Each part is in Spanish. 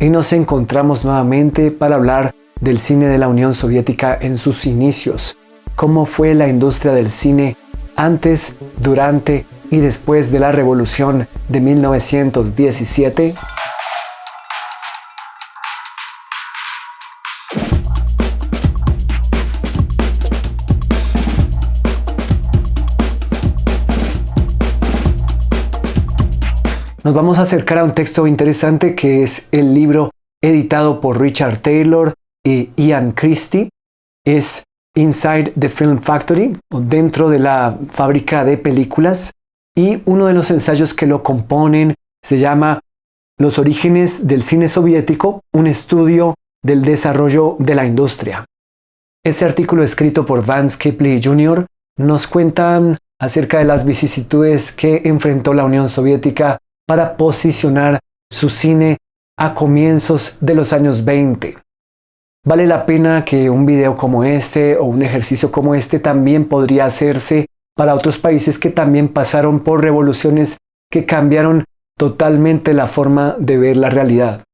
y nos encontramos nuevamente para hablar del cine de la Unión Soviética en sus inicios, cómo fue la industria del cine antes, durante y después de la Revolución de 1917. Nos vamos a acercar a un texto interesante que es el libro editado por Richard Taylor y Ian Christie. Es Inside the Film Factory, o dentro de la fábrica de películas, y uno de los ensayos que lo componen se llama Los orígenes del cine soviético, un estudio del desarrollo de la industria. Este artículo, escrito por Vance Kepley Jr., nos cuenta acerca de las vicisitudes que enfrentó la Unión Soviética para posicionar su cine a comienzos de los años 20. Vale la pena que un video como este o un ejercicio como este también podría hacerse para otros países que también pasaron por revoluciones que cambiaron totalmente la forma de ver la realidad.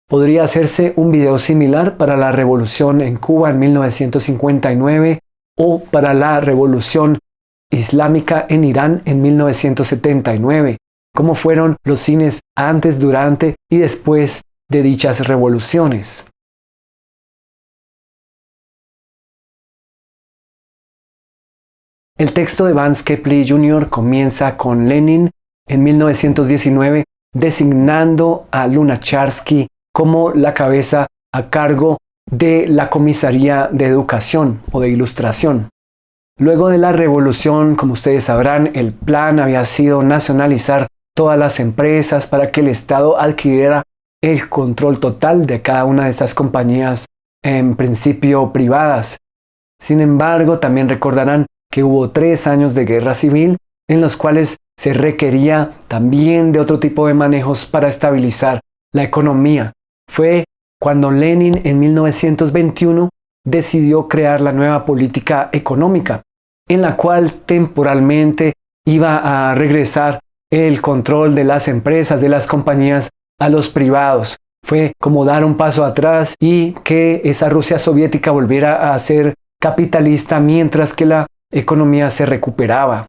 Podría hacerse un video similar para la revolución en Cuba en 1959 o para la revolución islámica en Irán en 1979. Cómo fueron los cines antes, durante y después de dichas revoluciones. El texto de Vance Kepley Jr. comienza con Lenin en 1919 designando a Lunacharsky como la cabeza a cargo de la Comisaría de Educación o de Ilustración. Luego de la revolución, como ustedes sabrán, el plan había sido nacionalizar todas las empresas para que el Estado adquiriera el control total de cada una de estas compañías, en principio privadas. Sin embargo, también recordarán que hubo 3 años de guerra civil en los cuales se requería también de otro tipo de manejos para estabilizar la economía. Fue cuando Lenin en 1921 decidió crear la nueva política económica, en la cual temporalmente iba a regresar el control de las empresas, de las compañías, a los privados. Fue como dar un paso atrás y que esa Rusia soviética volviera a ser capitalista mientras que la economía se recuperaba.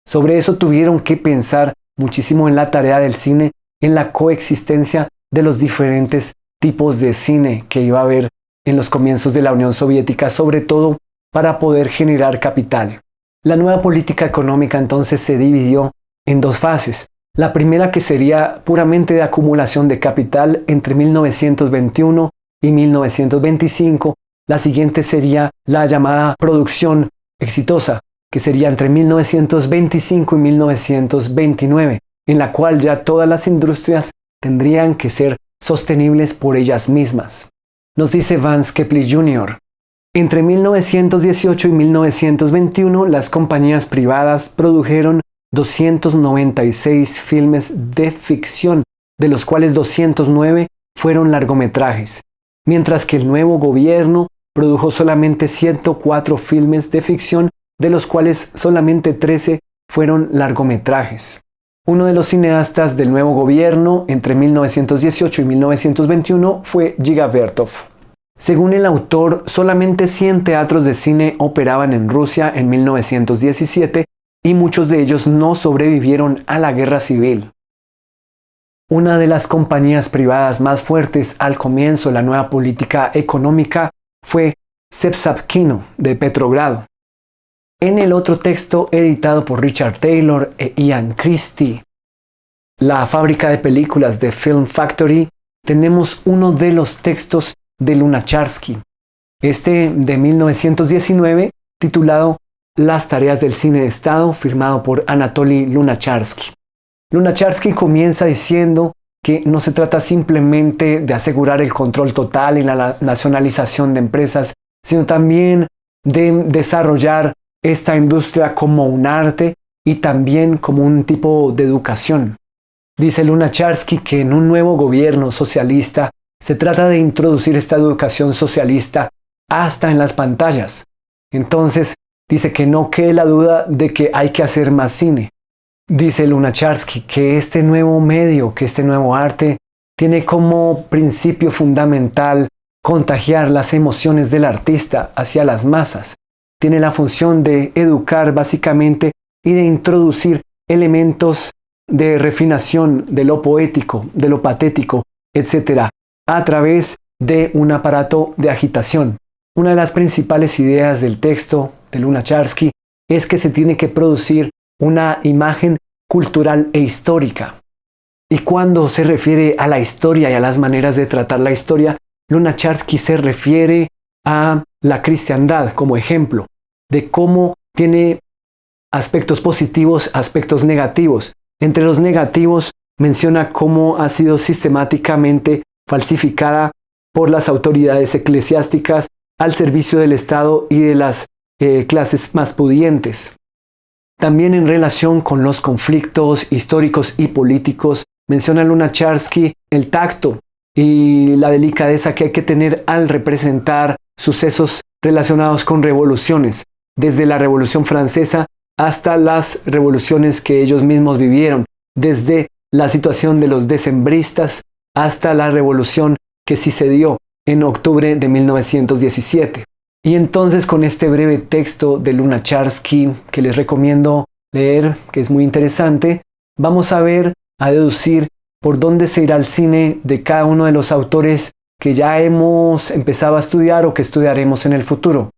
Sobre eso tuvieron que pensar muchísimo en la tarea del cine, en la coexistencia de los diferentes tipos de cine que iba a haber en los comienzos de la Unión Soviética, sobre todo para poder generar capital. La nueva política económica entonces se dividió en 2 fases. La primera, que sería puramente de acumulación de capital entre 1921 y 1925. La siguiente sería la llamada producción exitosa, que sería entre 1925 y 1929, en la cual ya todas las industrias tendrían que ser sostenibles por ellas mismas. Nos dice Vance Kepley Jr. Entre 1918 y 1921, las compañías privadas produjeron 296 filmes de ficción, de los cuales 209 fueron largometrajes, mientras que el nuevo gobierno produjo solamente 104 filmes de ficción, de los cuales solamente 13 fueron largometrajes. Uno de los cineastas del nuevo gobierno entre 1918 y 1921 fue Giga Vertov. Según el autor, solamente 100 teatros de cine operaban en Rusia en 1917 y muchos de ellos no sobrevivieron a la guerra civil. Una de las compañías privadas más fuertes al comienzo de la nueva política económica fue Sepsapkino de Petrogrado. En el otro texto, editado por Richard Taylor e Ian Christie, La fábrica de películas de Film Factory, tenemos uno de los textos de Lunacharsky, este de 1919, titulado Las tareas del cine de Estado, firmado por Anatoly Lunacharsky. Lunacharsky comienza diciendo que no se trata simplemente de asegurar el control total y la nacionalización de empresas, sino también de desarrollar esta industria como un arte y también como un tipo de educación. Dice Lunacharsky que en un nuevo gobierno socialista se trata de introducir esta educación socialista hasta en las pantallas. Entonces, dice que no quede la duda de que hay que hacer más cine. Dice Lunacharsky que este nuevo medio, que este nuevo arte, tiene como principio fundamental contagiar las emociones del artista hacia las masas. Tiene la función de educar básicamente y de introducir elementos de refinación de lo poético, de lo patético, etc., a través de un aparato de agitación. Una de las principales ideas del texto de Lunacharsky es que se tiene que producir una imagen cultural e histórica. Y cuando se refiere a la historia y a las maneras de tratar la historia, Lunacharsky se refiere a la cristiandad como ejemplo de cómo tiene aspectos positivos, aspectos negativos. Entre los negativos menciona cómo ha sido sistemáticamente falsificada por las autoridades eclesiásticas al servicio del Estado y de las clases más pudientes. También en relación con los conflictos históricos y políticos, menciona Lunacharsky el tacto y la delicadeza que hay que tener al representar sucesos relacionados con revoluciones, desde la Revolución Francesa hasta las revoluciones que ellos mismos vivieron, desde la situación de los decembristas hasta la revolución que sí se dio en octubre de 1917. Y entonces con este breve texto de Lunacharsky, que les recomiendo leer, que es muy interesante, vamos a deducir por dónde se irá el cine de cada uno de los autores que ya hemos empezado a estudiar o que estudiaremos en el futuro.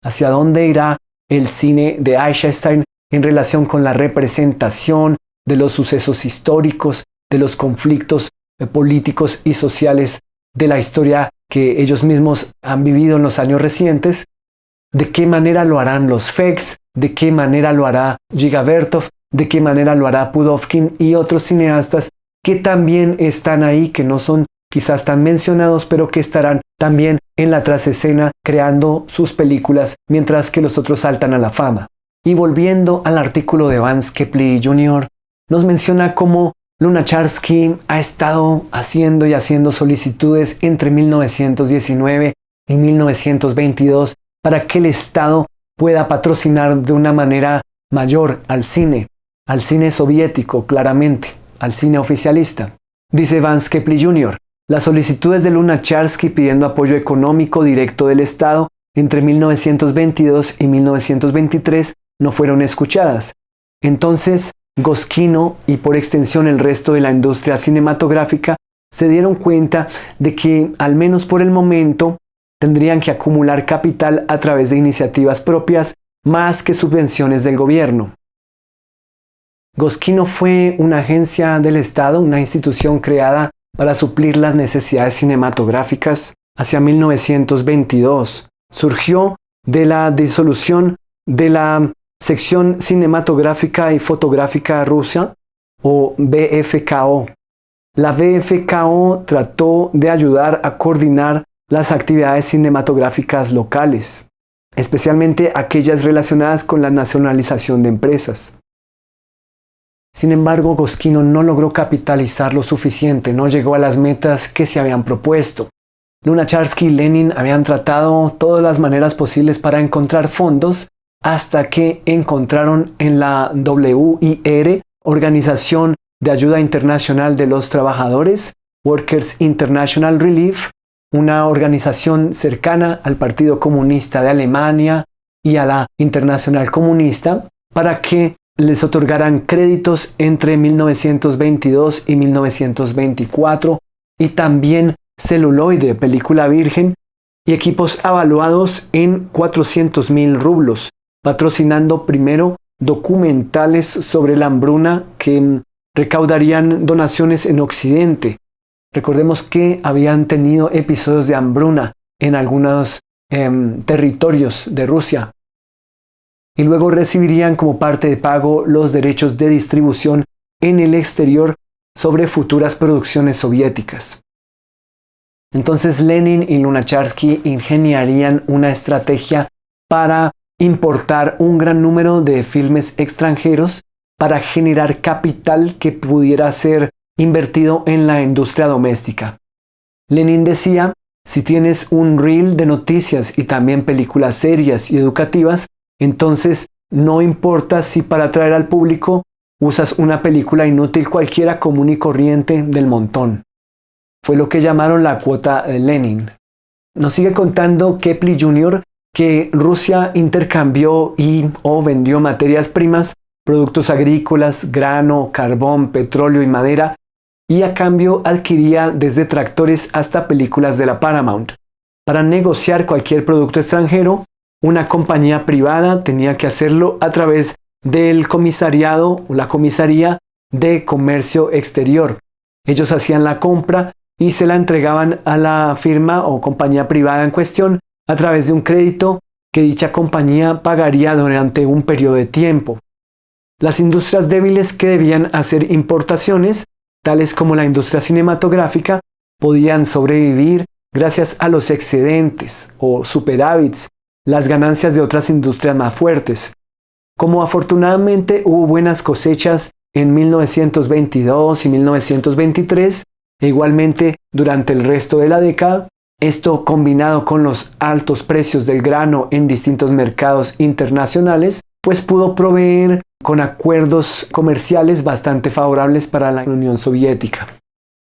Hacia dónde irá el cine de Eisenstein en relación con la representación de los sucesos históricos, de los conflictos políticos y sociales de la historia que ellos mismos han vivido en los años recientes. De qué manera lo harán los Fex, de qué manera lo hará Giga Vertov, de qué manera lo hará Pudovkin y otros cineastas que también están ahí, que no son quizás tan mencionados, pero que estarán también en la trasescena creando sus películas mientras que los otros saltan a la fama. Y volviendo al artículo de Vance Kepley Jr., nos menciona cómo Lunacharsky ha estado haciendo solicitudes entre 1919 y 1922 para que el Estado pueda patrocinar de una manera mayor al cine soviético, claramente, al cine oficialista. Dice Vance Kepley Jr., las solicitudes de Lunacharsky pidiendo apoyo económico directo del Estado entre 1922 y 1923 no fueron escuchadas. Entonces, Goskino y por extensión el resto de la industria cinematográfica se dieron cuenta de que, al menos por el momento, tendrían que acumular capital a través de iniciativas propias más que subvenciones del gobierno. Goskino fue una agencia del Estado, una institución creada para suplir las necesidades cinematográficas hacia 1922. Surgió de la disolución de la Sección Cinematográfica y Fotográfica Rusa, o BFKO. La BFKO trató de ayudar a coordinar las actividades cinematográficas locales, especialmente aquellas relacionadas con la nacionalización de empresas. Sin embargo, Goskino no logró capitalizar lo suficiente, no llegó a las metas que se habían propuesto. Lunacharsky y Lenin habían tratado todas las maneras posibles para encontrar fondos hasta que encontraron en la WIR, Organización de Ayuda Internacional de los Trabajadores, Workers International Relief, una organización cercana al Partido Comunista de Alemania y a la Internacional Comunista, para que les otorgaran créditos entre 1922 y 1924 y también celuloide, película virgen y equipos avaluados en 400.000 rublos, patrocinando primero documentales sobre la hambruna que recaudarían donaciones en Occidente. Recordemos que habían tenido episodios de hambruna en algunos territorios de Rusia. Y luego recibirían como parte de pago los derechos de distribución en el exterior sobre futuras producciones soviéticas. Entonces Lenin y Lunacharsky ingeniarían una estrategia para importar un gran número de filmes extranjeros para generar capital que pudiera ser invertido en la industria doméstica. Lenin decía, si tienes un reel de noticias y también películas serias y educativas, entonces no importa si para atraer al público usas una película inútil cualquiera común y corriente del montón. Fue lo que llamaron la cuota de Lenin. Nos sigue contando Kepley Jr. que Rusia intercambió o vendió materias primas, productos agrícolas, grano, carbón, petróleo y madera, y a cambio adquiría desde tractores hasta películas de la Paramount. Para negociar cualquier producto extranjero, una compañía privada tenía que hacerlo a través del comisariado o la comisaría de comercio exterior. Ellos hacían la compra y se la entregaban a la firma o compañía privada en cuestión a través de un crédito que dicha compañía pagaría durante un periodo de tiempo. Las industrias débiles que debían hacer importaciones, tales como la industria cinematográfica, podían sobrevivir gracias a los excedentes o superávits, las ganancias de otras industrias más fuertes. Como afortunadamente hubo buenas cosechas en 1922 y 1923, e igualmente durante el resto de la década, esto combinado con los altos precios del grano en distintos mercados internacionales, pues pudo proveer con acuerdos comerciales bastante favorables para la Unión Soviética.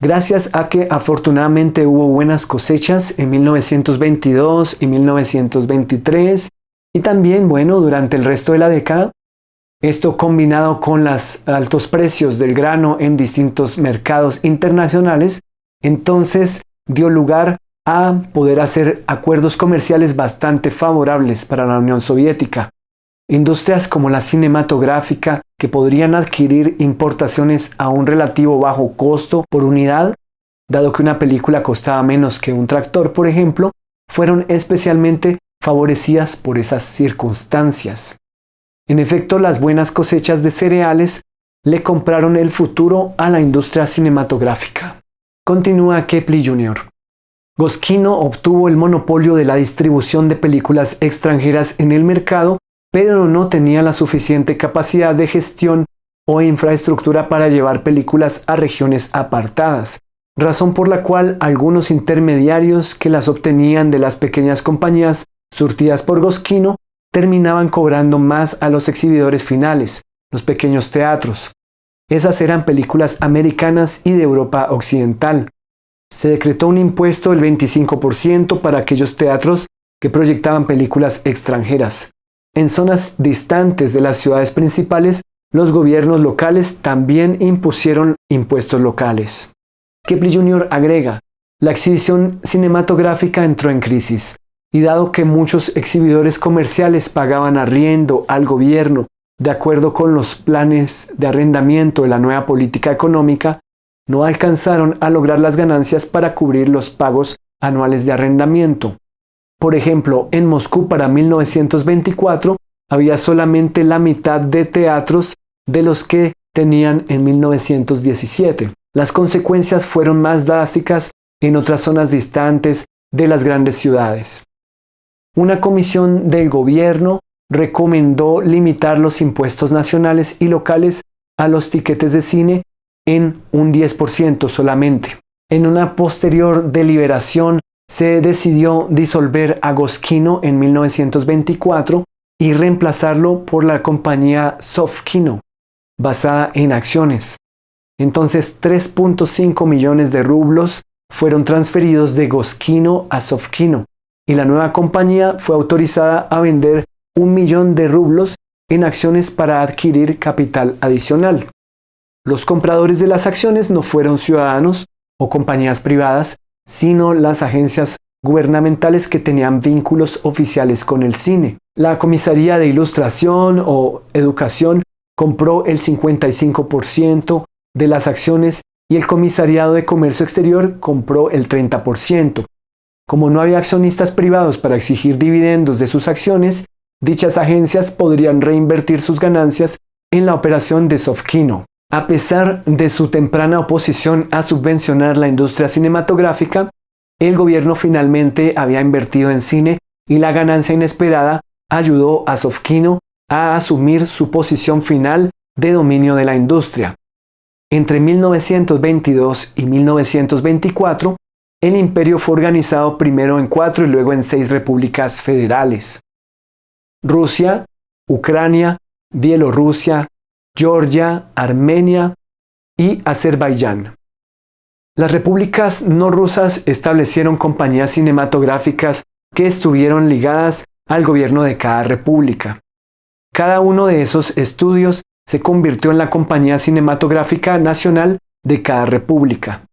Gracias a que afortunadamente hubo buenas cosechas en 1922 y 1923 y también, durante el resto de la década, esto combinado con los altos precios del grano en distintos mercados internacionales, entonces dio lugar a poder hacer acuerdos comerciales bastante favorables para la Unión Soviética. Industrias como la cinematográfica, que podrían adquirir importaciones a un relativo bajo costo por unidad, dado que una película costaba menos que un tractor, por ejemplo, fueron especialmente favorecidas por esas circunstancias. En efecto, las buenas cosechas de cereales le compraron el futuro a la industria cinematográfica. Continúa Kepley Jr. Goskino obtuvo el monopolio de la distribución de películas extranjeras en el mercado, pero no tenía la suficiente capacidad de gestión o infraestructura para llevar películas a regiones apartadas, razón por la cual algunos intermediarios que las obtenían de las pequeñas compañías surtidas por Goskino terminaban cobrando más a los exhibidores finales, los pequeños teatros. Esas eran películas americanas y de Europa Occidental. Se decretó un impuesto del 25% para aquellos teatros que proyectaban películas extranjeras. En zonas distantes de las ciudades principales, los gobiernos locales también impusieron impuestos locales. Kepley Jr. agrega, la exhibición cinematográfica entró en crisis, y dado que muchos exhibidores comerciales pagaban arriendo al gobierno de acuerdo con los planes de arrendamiento de la nueva política económica, no alcanzaron a lograr las ganancias para cubrir los pagos anuales de arrendamiento. Por ejemplo, en Moscú para 1924 había solamente la mitad de teatros de los que tenían en 1917. Las consecuencias fueron más drásticas en otras zonas distantes de las grandes ciudades. Una comisión del gobierno recomendó limitar los impuestos nacionales y locales a los tiquetes de cine en un 10% solamente. En una posterior deliberación se decidió disolver a Goskino en 1924 y reemplazarlo por la compañía Sovkino, basada en acciones. Entonces 3.5 millones de rublos fueron transferidos de Goskino a Sovkino y la nueva compañía fue autorizada a vender 1 millón de rublos en acciones para adquirir capital adicional. Los compradores de las acciones no fueron ciudadanos o compañías privadas, sino las agencias gubernamentales que tenían vínculos oficiales con el cine. La Comisaría de Ilustración o Educación compró el 55% de las acciones y el Comisariado de Comercio Exterior compró el 30%. Como no había accionistas privados para exigir dividendos de sus acciones, dichas agencias podrían reinvertir sus ganancias en la operación de Sovkino. A pesar de su temprana oposición a subvencionar la industria cinematográfica, el gobierno finalmente había invertido en cine y la ganancia inesperada ayudó a Sovkino a asumir su posición final de dominio de la industria. Entre 1922 y 1924, el imperio fue organizado primero en 4 y luego en 6 repúblicas federales: Rusia, Ucrania, Bielorrusia, Georgia, Armenia y Azerbaiyán. Las repúblicas no rusas establecieron compañías cinematográficas que estuvieron ligadas al gobierno de cada república. Cada uno de esos estudios se convirtió en la compañía cinematográfica nacional de cada república,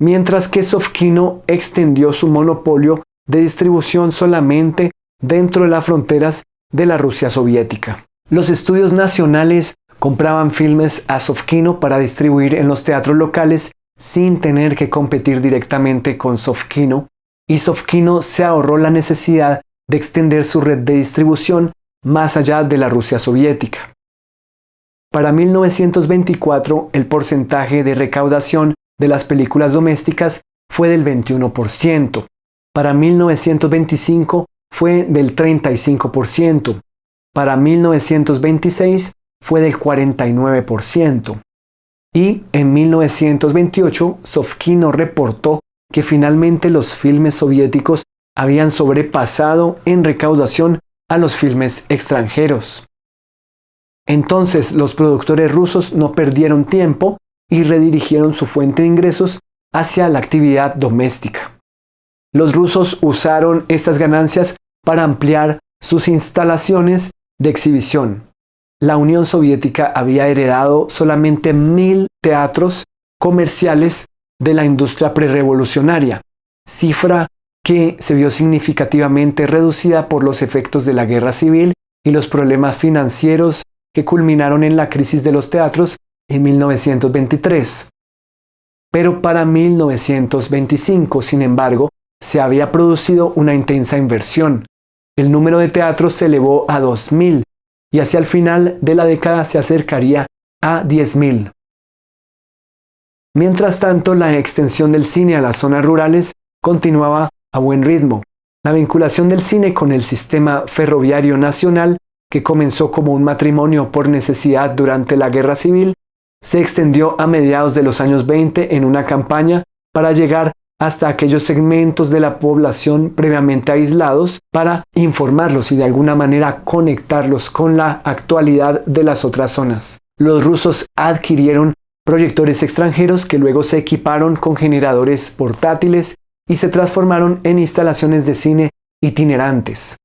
mientras que Sovkino extendió su monopolio de distribución solamente dentro de las fronteras de la Rusia soviética. Los estudios nacionales compraban filmes a Sovkino para distribuir en los teatros locales sin tener que competir directamente con Sovkino, y Sovkino se ahorró la necesidad de extender su red de distribución más allá de la Rusia soviética. Para 1924, el porcentaje de recaudación de las películas domésticas fue del 21%. Para 1925 fue del 35%. Para 1926 fue del 49%. Y en 1928, Sovkino reportó que finalmente los filmes soviéticos habían sobrepasado en recaudación a los filmes extranjeros. Entonces los productores rusos no perdieron tiempo y redirigieron su fuente de ingresos hacia la actividad doméstica. Los rusos usaron estas ganancias para ampliar sus instalaciones de exhibición. La Unión Soviética había heredado solamente 1.000 teatros comerciales de la industria prerevolucionaria, cifra que se vio significativamente reducida por los efectos de la guerra civil y los problemas financieros que culminaron en la crisis de los teatros en 1923. Pero para 1925, sin embargo, se había producido una intensa inversión. El número de teatros se elevó a 2.000 y hacia el final de la década se acercaría a 10.000. Mientras tanto, la extensión del cine a las zonas rurales continuaba a buen ritmo. La vinculación del cine con el sistema ferroviario nacional, que comenzó como un matrimonio por necesidad durante la Guerra Civil, se extendió a mediados de los años 20 en una campaña para llegar hasta aquellos segmentos de la población previamente aislados para informarlos y de alguna manera conectarlos con la actualidad de las otras zonas. Los rusos adquirieron proyectores extranjeros que luego se equiparon con generadores portátiles y se transformaron en instalaciones de cine itinerantes.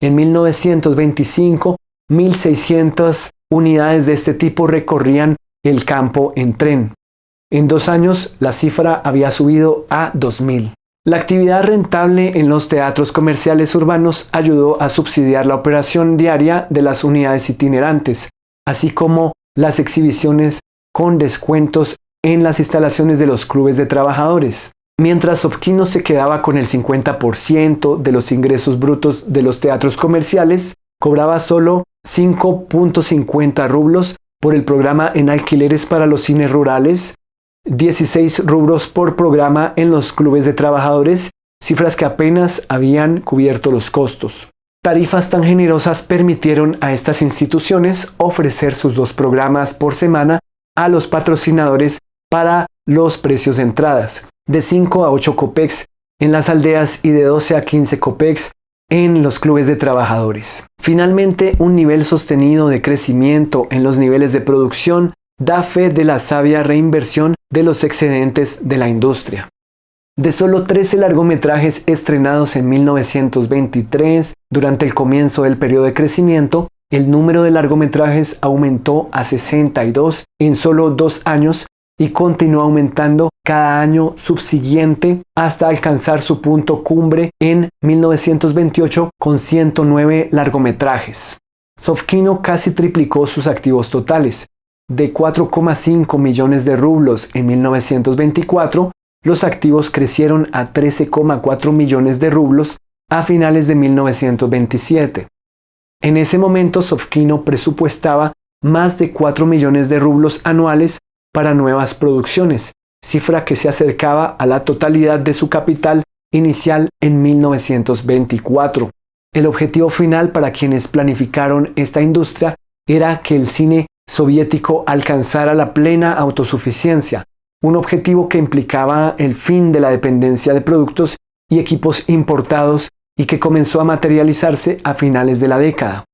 En 1925, 1.600 unidades de este tipo recorrían el campo en tren. En 2 años, la cifra había subido a 2.000. La actividad rentable en los teatros comerciales urbanos ayudó a subsidiar la operación diaria de las unidades itinerantes, así como las exhibiciones con descuentos en las instalaciones de los clubes de trabajadores. Mientras Sovkino se quedaba con el 50% de los ingresos brutos de los teatros comerciales, cobraba solo 5.50 rublos por el programa en alquileres para los cines rurales, 16 rublos por programa en los clubes de trabajadores, cifras que apenas habían cubierto los costos. Tarifas tan generosas permitieron a estas instituciones ofrecer sus 2 programas por semana a los patrocinadores para los precios de entradas, de 5 a 8 kopecks en las aldeas y de 12 a 15 kopecks en los clubes de trabajadores. Finalmente, un nivel sostenido de crecimiento en los niveles de producción da fe de la sabia reinversión de los excedentes de la industria. De solo 13 largometrajes estrenados en 1923, durante el comienzo del periodo de crecimiento, el número de largometrajes aumentó a 62 en solo 2 años y continuó aumentando cada año subsiguiente hasta alcanzar su punto cumbre en 1928 con 109 largometrajes. Sovkino casi triplicó sus activos totales. De 4,5 millones de rublos en 1924, los activos crecieron a 13,4 millones de rublos a finales de 1927. En ese momento, Sovkino presupuestaba más de 4 millones de rublos anuales para nuevas producciones, cifra que se acercaba a la totalidad de su capital inicial en 1924. El objetivo final para quienes planificaron esta industria era que el cine soviético alcanzara la plena autosuficiencia, un objetivo que implicaba el fin de la dependencia de productos y equipos importados y que comenzó a materializarse a finales de la década.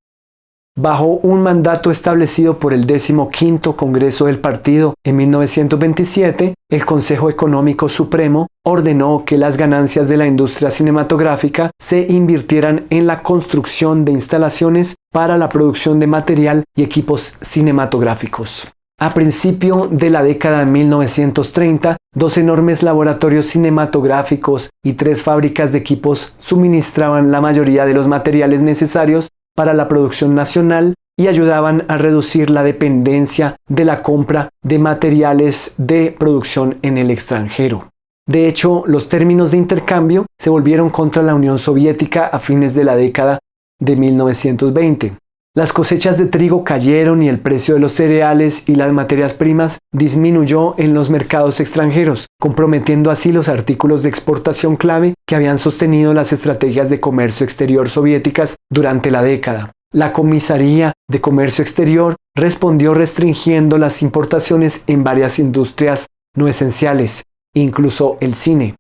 Bajo un mandato establecido por el 15º Congreso del Partido en 1927, el Consejo Económico Supremo ordenó que las ganancias de la industria cinematográfica se invirtieran en la construcción de instalaciones para la producción de material y equipos cinematográficos. A principio de la década de 1930, 2 enormes laboratorios cinematográficos y 3 fábricas de equipos suministraban la mayoría de los materiales necesarios para la producción nacional y ayudaban a reducir la dependencia de la compra de materiales de producción en el extranjero. De hecho, los términos de intercambio se volvieron contra la Unión Soviética a fines de la década de 1920. Las cosechas de trigo cayeron y el precio de los cereales y las materias primas disminuyó en los mercados extranjeros, comprometiendo así los artículos de exportación clave que habían sostenido las estrategias de comercio exterior soviéticas durante la década. La Comisaría de Comercio Exterior respondió restringiendo las importaciones en varias industrias no esenciales, incluso el cine.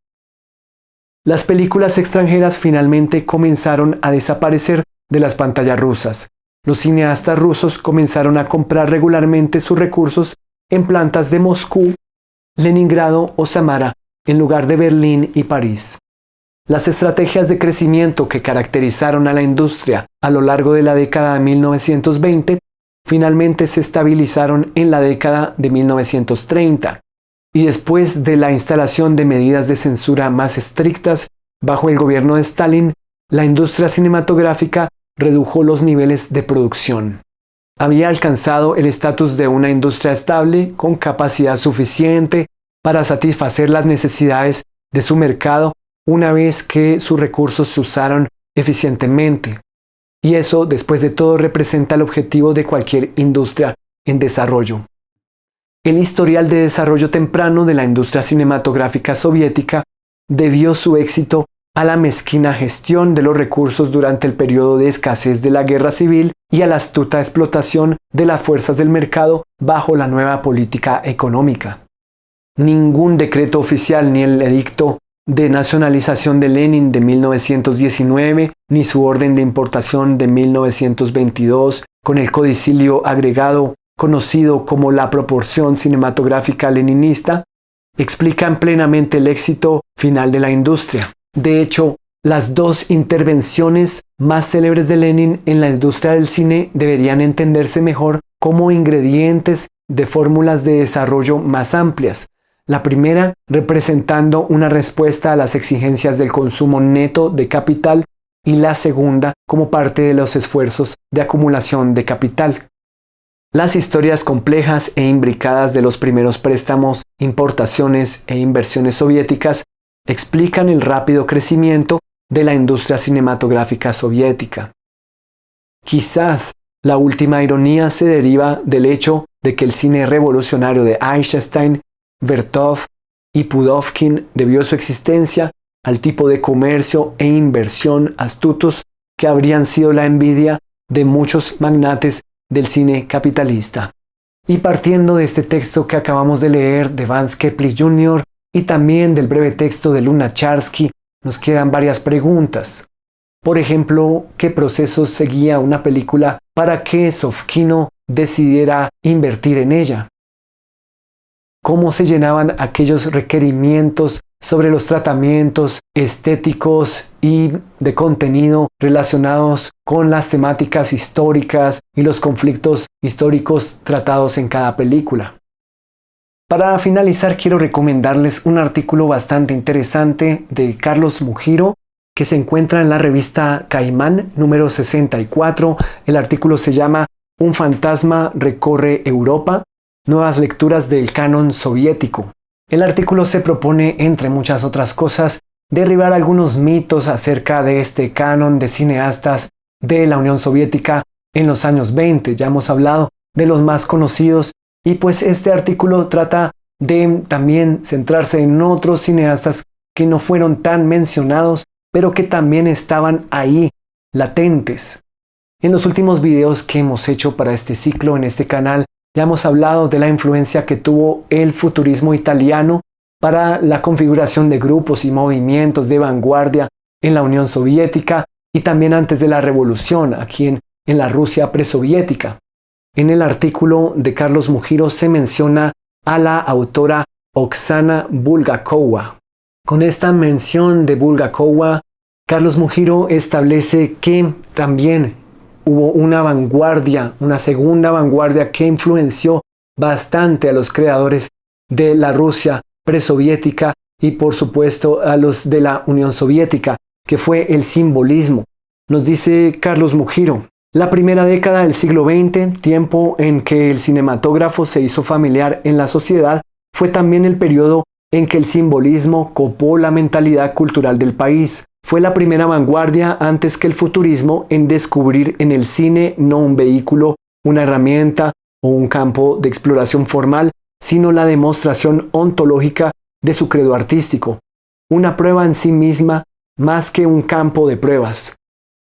Las películas extranjeras finalmente comenzaron a desaparecer de las pantallas rusas. Los cineastas rusos comenzaron a comprar regularmente sus recursos en plantas de Moscú, Leningrado o Samara, en lugar de Berlín y París. Las estrategias de crecimiento que caracterizaron a la industria a lo largo de la década de 1920 finalmente se estabilizaron en la década de 1930, y después de la instalación de medidas de censura más estrictas bajo el gobierno de Stalin, la industria cinematográfica redujo los niveles de producción. Había alcanzado el estatus de una industria estable con capacidad suficiente para satisfacer las necesidades de su mercado una vez que sus recursos se usaron eficientemente. Y eso, después de todo, representa el objetivo de cualquier industria en desarrollo. El historial de desarrollo temprano de la industria cinematográfica soviética debió su éxito a la mezquina gestión de los recursos durante el periodo de escasez de la guerra civil y a la astuta explotación de las fuerzas del mercado bajo la nueva política económica. Ningún decreto oficial ni el edicto de nacionalización de Lenin de 1919 ni su orden de importación de 1922 con el codicilio agregado conocido como la proporción cinematográfica leninista explican plenamente el éxito final de la industria. De hecho, las 2 intervenciones más célebres de Lenin en la industria del cine deberían entenderse mejor como ingredientes de fórmulas de desarrollo más amplias. La primera representando una respuesta a las exigencias del consumo neto de capital y la segunda como parte de los esfuerzos de acumulación de capital. Las historias complejas e imbricadas de los primeros préstamos, importaciones e inversiones soviéticas explican el rápido crecimiento de la industria cinematográfica soviética. Quizás la última ironía se deriva del hecho de que el cine revolucionario de Eisenstein, Vertov y Pudovkin debió su existencia al tipo de comercio e inversión astutos que habrían sido la envidia de muchos magnates del cine capitalista. Y partiendo de este texto que acabamos de leer de Vance Kepler Jr., y también del breve texto de Lunacharsky, nos quedan varias preguntas. Por ejemplo, ¿qué procesos seguía una película para que Sofkino decidiera invertir en ella? ¿Cómo se llenaban aquellos requerimientos sobre los tratamientos estéticos y de contenido relacionados con las temáticas históricas y los conflictos históricos tratados en cada película? Para finalizar, quiero recomendarles un artículo bastante interesante de Carlos Mugiro que se encuentra en la revista Caimán número 64. El artículo se llama Un fantasma recorre Europa, nuevas lecturas del canon soviético. El artículo se propone, entre muchas otras cosas, derribar algunos mitos acerca de este canon de cineastas de la Unión Soviética en los años 20. Ya hemos hablado de los más conocidos. Y pues este artículo trata de también centrarse en otros cineastas que no fueron tan mencionados, pero que también estaban ahí, latentes. En los últimos videos que hemos hecho para este ciclo en este canal, ya hemos hablado de la influencia que tuvo el futurismo italiano para la configuración de grupos y movimientos de vanguardia en la Unión Soviética y también antes de la revolución aquí en en la Rusia presoviética. En el artículo de Carlos Mujiro se menciona a la autora Oksana Bulgakova. Con esta mención de Bulgakova, Carlos Mujiro establece que también hubo una vanguardia, una segunda vanguardia que influenció bastante a los creadores de la Rusia presoviética y por supuesto a los de la Unión Soviética, que fue el simbolismo. Nos dice Carlos Mujiro: la primera década del siglo XX, tiempo en que el cinematógrafo se hizo familiar en la sociedad, fue también el periodo en que el simbolismo copó la mentalidad cultural del país. Fue la primera vanguardia antes que el futurismo en descubrir en el cine no un vehículo, una herramienta o un campo de exploración formal, sino la demostración ontológica de su credo artístico, una prueba en sí misma más que un campo de pruebas.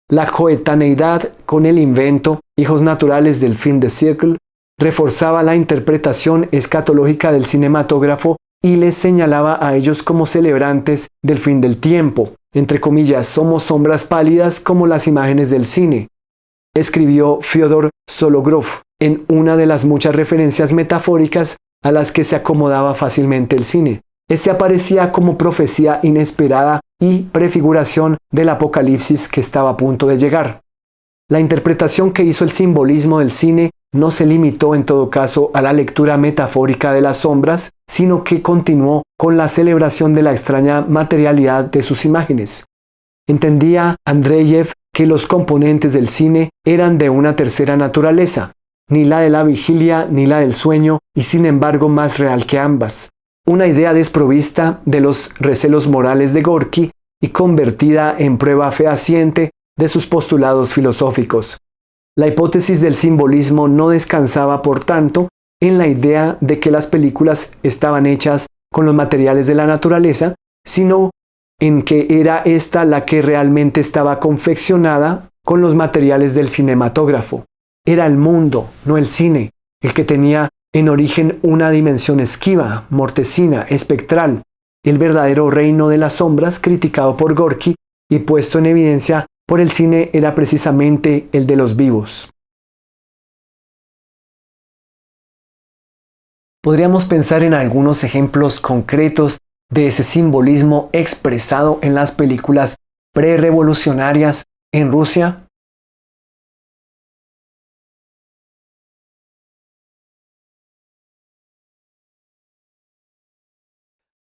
La coetaneidad con el invento, hijos naturales del fin de siglo, reforzaba la interpretación escatológica del cinematógrafo y les señalaba a ellos como celebrantes del fin del tiempo. Entre comillas, somos sombras pálidas como las imágenes del cine, escribió Fyodor Sologrov en una de las muchas referencias metafóricas a las que se acomodaba fácilmente el cine. Este aparecía como profecía inesperada y prefiguración del apocalipsis que estaba a punto de llegar. La interpretación que hizo el simbolismo del cine no se limitó en todo caso a la lectura metafórica de las sombras, sino que continuó con la celebración de la extraña materialidad de sus imágenes. Entendía Andreyev que los componentes del cine eran de una tercera naturaleza, ni la de la vigilia ni la del sueño, y sin embargo más real que ambas. Una idea desprovista de los recelos morales de Gorky y convertida en prueba fehaciente de sus postulados filosóficos. La hipótesis del simbolismo no descansaba, por tanto, en la idea de que las películas estaban hechas con los materiales de la naturaleza, sino en que era esta la que realmente estaba confeccionada con los materiales del cinematógrafo. Era el mundo, no el cine, el que tenía en origen una dimensión esquiva, mortecina, espectral, el verdadero reino de las sombras criticado por Gorky y puesto en evidencia por el cine era precisamente el de los vivos. Podríamos pensar en algunos ejemplos concretos de ese simbolismo expresado en las películas prerevolucionarias en Rusia.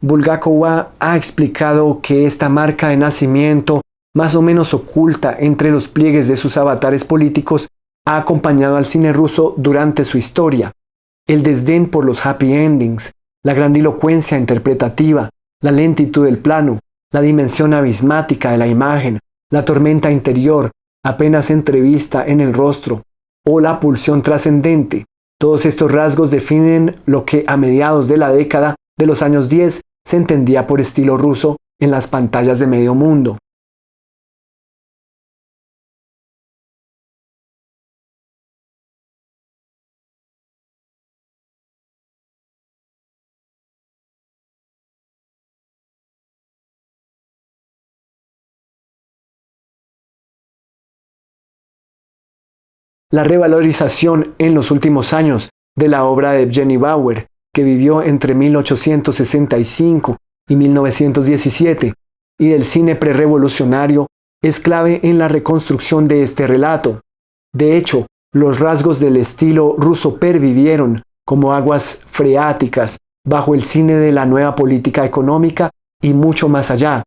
Bulgakova ha explicado que esta marca de nacimiento, más o menos oculta entre los pliegues de sus avatares políticos, ha acompañado al cine ruso durante su historia. El desdén por los happy endings, la grandilocuencia interpretativa, la lentitud del plano, la dimensión abismática de la imagen, la tormenta interior, apenas entrevista en el rostro, o la pulsión trascendente. Todos estos rasgos definen lo que a mediados de la década de los años 10 se entendía por estilo ruso en las pantallas de medio mundo. La revalorización en los últimos años de la obra de Evgeny Bauer, que vivió entre 1865 y 1917, y del cine prerevolucionario, es clave en la reconstrucción de este relato. De hecho, los rasgos del estilo ruso pervivieron como aguas freáticas bajo el cine de la nueva política económica y mucho más allá.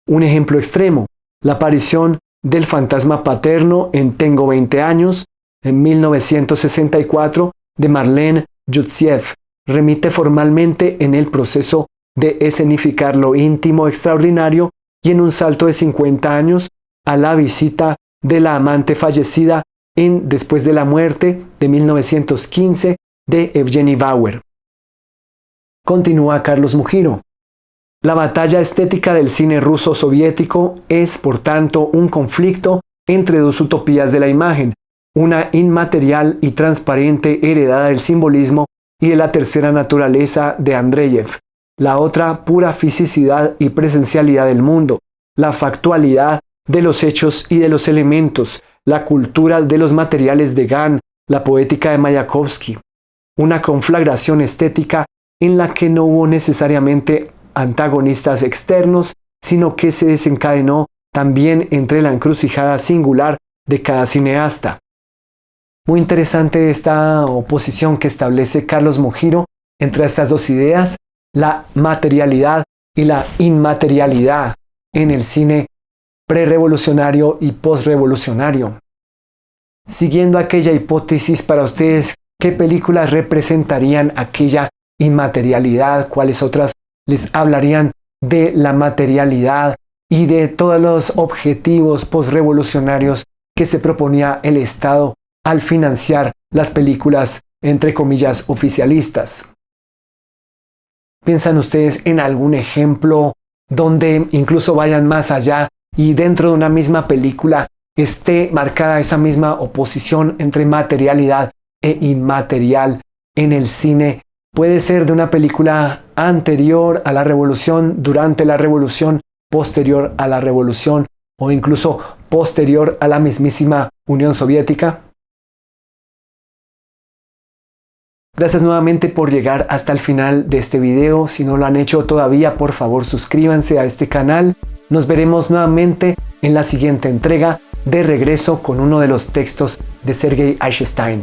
Un ejemplo extremo, la aparición del fantasma paterno en Tengo 20 años, en 1964, de Marlene Yutsiev, remite formalmente en el proceso de escenificar lo íntimo extraordinario y en un salto de 50 años a la visita de la amante fallecida en Después de la muerte de 1915 de Evgeny Bauer. Continúa Carlos Mujiro. La batalla estética del cine ruso soviético es, por tanto, un conflicto entre dos utopías de la imagen, una inmaterial y transparente heredada del simbolismo y de la tercera naturaleza de Andreyev, la otra pura fisicidad y presencialidad del mundo, la factualidad de los hechos y de los elementos, la cultura de los materiales de Gahn, la poética de Mayakovsky. Una conflagración estética en la que no hubo necesariamente antagonistas externos, sino que se desencadenó también entre la encrucijada singular de cada cineasta. Muy interesante esta oposición que establece Carlos Mojiro entre estas dos ideas, la materialidad y la inmaterialidad en el cine prerevolucionario y postrevolucionario. Siguiendo aquella hipótesis, para ustedes, ¿qué películas representarían aquella inmaterialidad? ¿Cuáles otras les hablarían de la materialidad y de todos los objetivos postrevolucionarios que se proponía el Estado al financiar las películas, entre comillas, oficialistas? ¿Piensan ustedes en algún ejemplo donde incluso vayan más allá y dentro de una misma película esté marcada esa misma oposición entre materialidad e inmaterial en el cine? Puede ser de una película anterior a la revolución, durante la revolución, posterior a la revolución o incluso posterior a la mismísima Unión Soviética. Gracias nuevamente por llegar hasta el final de este video. Si no lo han hecho todavía, por favor suscríbanse a este canal. Nos veremos nuevamente en la siguiente entrega, de regreso con uno de los textos de Sergei Eisenstein.